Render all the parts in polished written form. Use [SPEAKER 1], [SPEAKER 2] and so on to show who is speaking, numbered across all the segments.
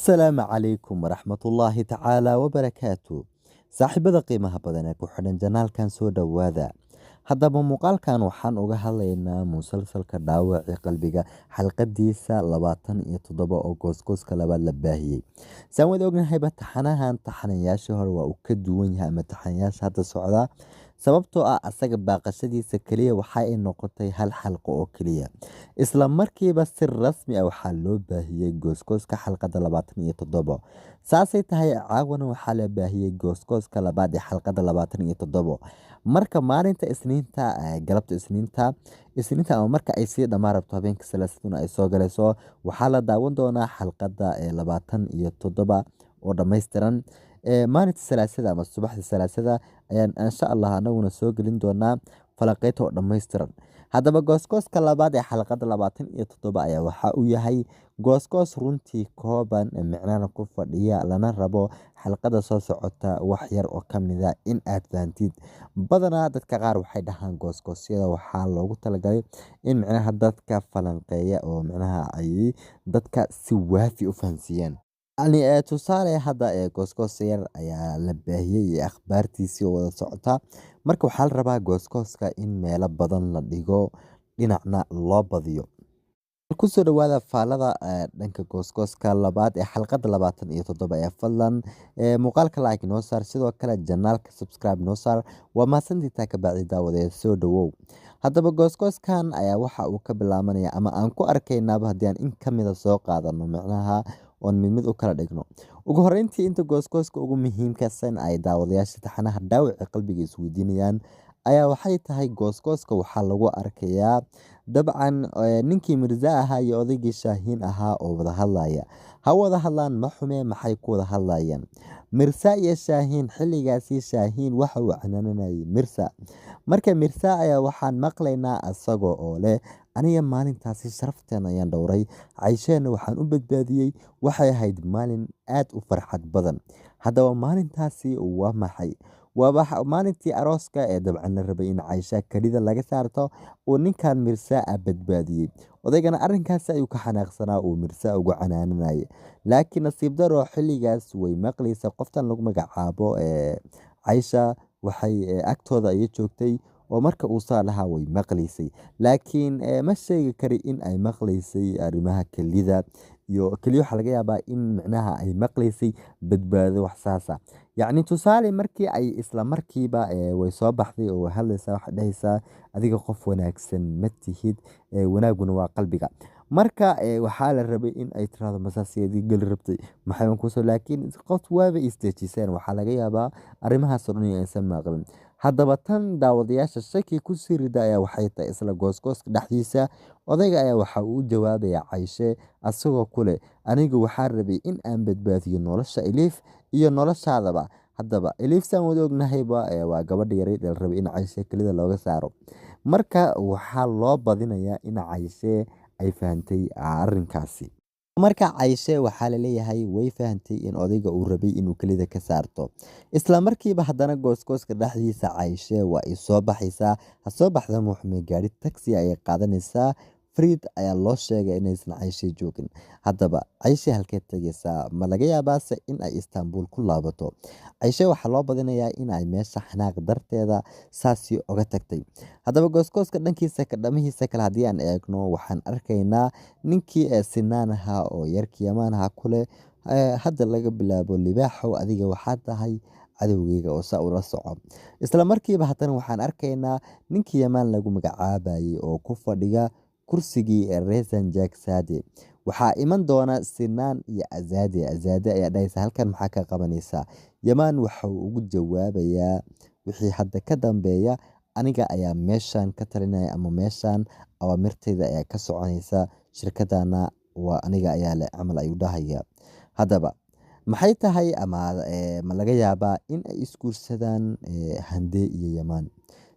[SPEAKER 1] السلام عليكم ورحمة الله تعالى وبركاته. saaxiibada qiimaha badan ee ku xidhan janaalkan soo dhowaada. Haddaba muuqaalkan waxaan uga hadlaynaa musalsalka dhaawacii qalbiga xalqadiisa 27 oo goosgooska labaad la baahiyey. Saan wada ognahayba taxanahan taxanayaashii hore waa uu ka duwan yahay ama taxanayaasha hadda socda sababtoo ah asaga baaqashadiisa kaliya waxa ay noqotay hal xalqo oo kaliya. Isla markiiba si rasmi ah waxaa loo baahiyey goosgooska xalqada 27. saasay tahay caawana waxaa la baahiyey goosgooska labaad ee xalqada 27. marka maalinta isniinta galabta isniinta ama marka ay sii dhamaan rabto habeenka salaasaduna ay soo galayso waxaa la daawan doonaa xalqada 27 oo dhammaystiran maalinta salaasada ama subaxda salaasada ayaan insha Allah anaguna soo gelin doonaa falaqeynta oo dhammaystiran. Haddaba goosgooska labaad ee xalqada 27 ayaa waxa uu yahay goosgoos runtii kooban micnana ku fadhiya lana rabo xalqada soo socota wax yar oo kamid ah in aad fahamtid. Badanaa dadka qaar waxay dhahaan goosgoosyada waxaa loogu talagalay in micnaha dadka falanqeeya oo micnaha ay dadka si waafi u fahamsiiyaan. tusaale hadda goosgoos yar ayaa la baahiyey akhbaartiisii oo wada socota. Marka waxaa la rabaa goosgooska in meelo badan la dhigo dhinacna loo badiyo. Kusoo dhawaada faalada dhanka goosgooska labaad ee xalqada 27 ee fadlan muuqaalka like noo saar sidoo kale janaalka subscribe noo saar waa mahadsantihiin ka bacdi daawadee soo dhawow. Haddaba goosgooskan ayaa waxa uu ka bilaabanaya ama aan ku arkaynaaba haddii aan in kamid ah soo qaadano micnaha oon mid u kala dhigno. Ugu horreyntii inta goosgooska ugu muhiimkasan ay daawadayaasha taxanaha dhaawaca qalbiga isweydiinayaan ayaa waxay tahay goosgooska waxaa lagu arkayaa dabcan ninkii Mirza ahaa iyo odaygii Shaahin ahaa oo wada hadlaya. Ha wada hadlaan ma xume maxay ku wada hadlayaan. Mirza iyo Shaahin xilligaasi Shaahin waxa uu canaananayay Mirza. Marka Mirza ayaa waxaan maqlaynaa asagoo oo leh aniga maalintaasi sharafteena ayaan dhowray Caysheena waxaan u badbaadiyey waxay ahayd maalin aad u farxad badan. Haddaba maalintaasi waa maxay? waa maalintii arooska ee dabcan la rabay in Caysha kalida laga saarto oo ninkan Mirza badbaadiyey. Odaygana arrinkaas ayuu ka xanaaqsanaa oo Mirza ugu canaananayay. Laakiin nasiib daro xilligaas way maqlaysa qoftan lagu magacaabo Caysha waxay agtooda ay joogtay oo marka uu saa lahaa way maqlaysay. Laakiin ma sheegi kari in ay maqlaysay arrimaha kalida iyo kaliya waxa laga yaabaa in micnaha ay maqlaysay badbaado wax saasa. Yacni tusaale markii ay isla markiiba way soo baxday oo hadlaysaa wax dhahaysaa adiga qof wanaagsan ma tihid wanaaguna waa qalbiga. Marka waxaa la rabay in ay tiraahdo masaasiyadii gal rabtay maxay ku soo laakiin qof waaba isteejiseen waxaa laga yaabaa arrimahaas oo dhan aysan maqlin. Haddaba tan daawadayaasha shaki ku sii rida ayaa waxay tahay isla goosgooska dhexdiisa odayga ayaa waxa uu u jawaabaya Cayshe asagoo kule anigu waxaan rabay in aan badbaadiyo nolosha Elif iyo noloshaadaba. Haddaba Elif saan wada ognahayba waa gabadha yareyd ee la rabay in Cayshe kalida looga saaro. Marka waxaa loo badinayaa in Cayshe ay fahantay arrinkaasi. Marka Cayshe waxaa la leeyahay way fahantay in odayga uu rabay inuu kalida ka saarto. Isla markiiba haddana goosgooska dhexdiisa Cayshe waa ay soo baxaysaa. Ha soo baxda muxuu gaari taxi ay qaadanaysaa. Friid ayaa loo sheegay inaysan Cayshe joogin. Haddaba Cayshe halkee tagaysaa ma laga yaabaa in ay Istanbul ku laabato. Cayshe waxaa loo badinayaa in ay meesha xanaaq darteeda saasi uga tagtay. Haddaba goosgooska dhankiisa ka dhamihiisa kale haddii aan eegno waxaan arkaynaa ninkii Sinaan ahaa oo yarkii Yamaan ahaa kule hadda laga bilaabo libaaxow adiga waxaa tahay cadowgeyga oo saa ula soco. Isla markiiba haddana waxaan arkaynaa ninkii Yamaan lagu magacaabayay oo ku fadhiga kursigii Rezan Jagsade. Waxaa iman doona Sinaan iyo Azade ayaa dhahaysa halkan maxaa ka qabanaysaa. Yamaan waxa uu ugu jawaabayaa wixii hadda ka dambeeya aniga ayaa meeshan ka talinaya ama meeshan awaamirtayda ayaa ka soconaysa shirkadana waa aniga ayaa leh camal ayuu dhahaya. Haddaba maxay tahay ama ma laga yaabaa in ay isguursadaan Hande iyo Yamaan.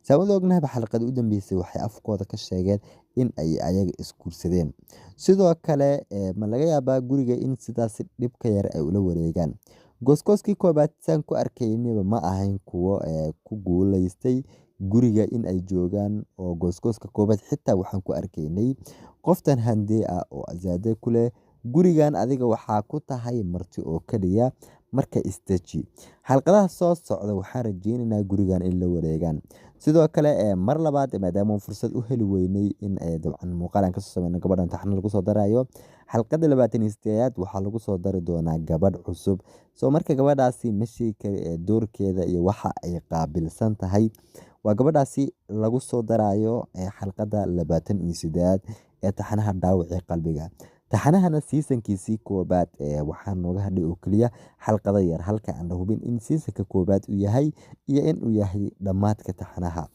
[SPEAKER 1] Sababta ognahaba xalqada u dambeysay waxay afkooda ka sheegeen in ay ayaga isguursadeen. Sidoo kale ma laga yaabaa guriga in sidaas dhib ka yar ay ula wareegaan. Goosgooskii koobaad saan ku arkaynaba ma ahayn kuwo ku guuleystay guriga in ay joogaan oo goosgooska koobaad xitaa waxaan ku arkaynay qoftan Hande ah oo Azade ku leh gurigan adiga waxaa ku tahay marti oo kaliya marka isdeji. Xalqadaha soo socda waxaan rajeynaynaa gurigan in la wareegaan. Sidoo kale mar labaad maadaama aan fursad u heli weynay in dabcan muuqaalan ka soo sameyno gabadhan taxana lagu soo darayo. Xalqada 28aad waxaa lagu soo dari doonaa gabadh cusub. So marka gabadhaasi mashayka doorkeeda iyo waxa ay qaabilsan tahay waa gabadhaasi lagu soo darayo xalqada 28aad ee taxanaha dhaawacii qalbiga. taxanahana seasonkiisii koobaad waxaa nooga hadhay oo keliya xalqado yar halka aan la hubin in seasonka koobaad uu yahay iyo in uu yahay dhammaadka taxanaha.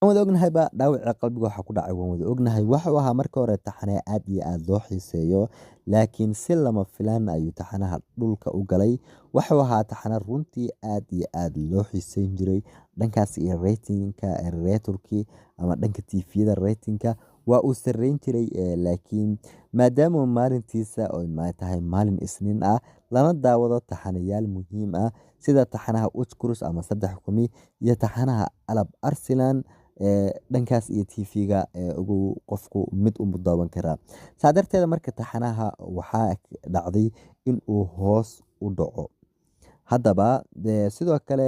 [SPEAKER 1] waan wada ognahayba dhaawaca qalbiga waxaa ku dhacay waan wada ognahay waxuu ahaa marka hore taxane aad iyo aad loo xiiseeyo laakiin si lama filaan ayuu taxanaha dhulka u galay. waxuu ahaa taxane runtii aad iyo aad loo xiiseyn jiray dhankaas iyo ratingka returkii ama dhanka tviyada ratingka waa uu sareyn jiray laakiin maadaama maalintiisa ay tahay maalin isniin ah lana daawado taxanayaal muhiim ah sida taxanaha Utskurus ama 3 kumi iyo taxanaha Alab Arsenal dhankaas iyo tv-ga ugu qofku mid u daawan karaa. Saa darteeda marka taxanaha waxaa dhacday in uu hoos u dhaco. Haddaba sidoo kale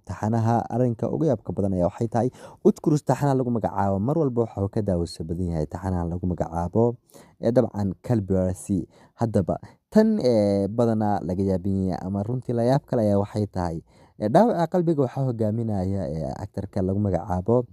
[SPEAKER 1] taxanaha arinka ugu yaabka badan ayaa waxay tahay Utskurus taxanaha lagu magacaabo mar walba waxa uu ka daawasho badan yahay taxanaha lagu magacaabo dabcan Kalbarasi. Haddaba tan badanaa laga yaabin yahay ama runtii la yaab kale ayaa waxay tahay dhaawaca qalbiga waxaa hogaaminaya actor-ka lagu magacaabo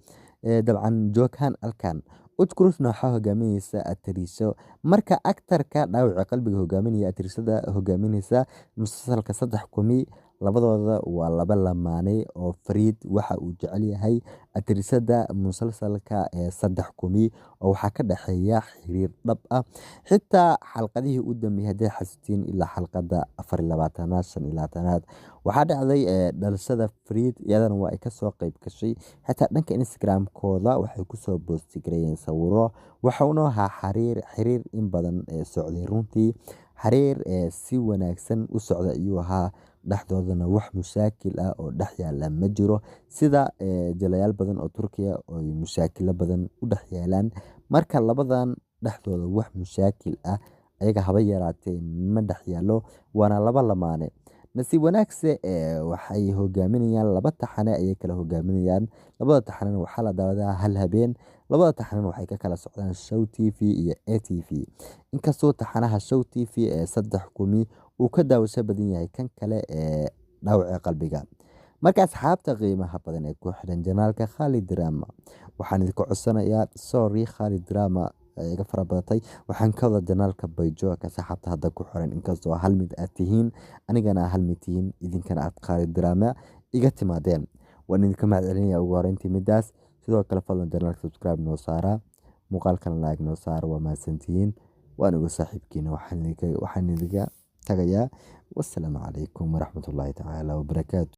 [SPEAKER 1] dabcan Jokan Alkan. Utskurusna waxaa hogaaminaysa Atariso. Marka actor-ka dhaawaca qalbiga hogaaminaya Atarisada hogaaminaysa musalsalka 3 kumi labadooda waa laba lamaane oo Farid waxa uu jecel yahay Atarisada musalsalka 3 kumi oo waxaa ka dhaxeeya xiriir dhab ah. Xitaa xalqadihii u dambeeyay haday xasuustiin ilaa xalqada 24aad 25aad waxaa dhacday dhalashada Farid iyadana waa ay ka soo qayb gashay. Xitaa dhanka Instagram-kooda waxay ku soo post gareeyeen sawiro waxauna ahaa xiriir in badan socday runtii xiriir si wanaagsan u socda ayuu ahaa dhaxdoodana wax mushakil ah oo dhex yaala ma jiro sida jalayaal badan oo Turkiya oo mushakilo badan u dhex yaalaan. Marka labadan dhaxdooda wax mushakil ah ayaga haba yaraatee ma dhex yaalo waana laba lamaane. nasiib wanaagse waxay hogaaminayaan laba taxane ayay kala hogaaminayaan. labada taxanena waxaa la daawadaa hal habeen. labada taxanena waxay ka kala socdaan Show TV iyo ATV. inkastoo taxanaha Show TV 3 kumi uu ka daawasho badan yahay kan kale dhaawaca qalbiga. marka asxaabta qiimaha badan ee ku xiran janaalka Khalid Drama waxaan idinku codsanayaa sorry Khalid Drama iga fara badatay waxaan ka wada janaalka Bayjoka saxaabta hadda ku xiran inkastoo hal mid aad tihiin anigana hal mid tihiin idinkana aad Khalid Drama iga timaadeen waan idinka mahadcelinayaa ugu horeyntii midaas. sidoo kale fadlan janaalka subscribe noo saara muuqaalkan like noo saara waa mahadsantihiin waan uga saaxiibkiina waxaan idinka tagayaa wassalaamu calaykum waraxmatullaahi tacaala wabarakaatu.